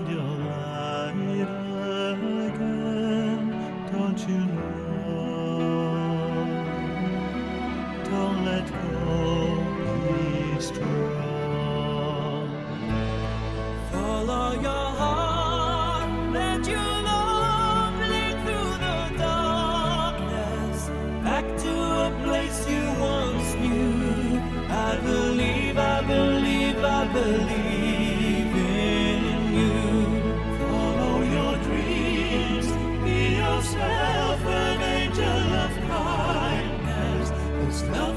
find your light again. Don't you know? Don't let go, be strong. Follow your heart, let your love lead through the darkness, back to a place you once knew. I believe, I believe, I believe in you. Follow your dreams, be yourself an angel of kindness. There's no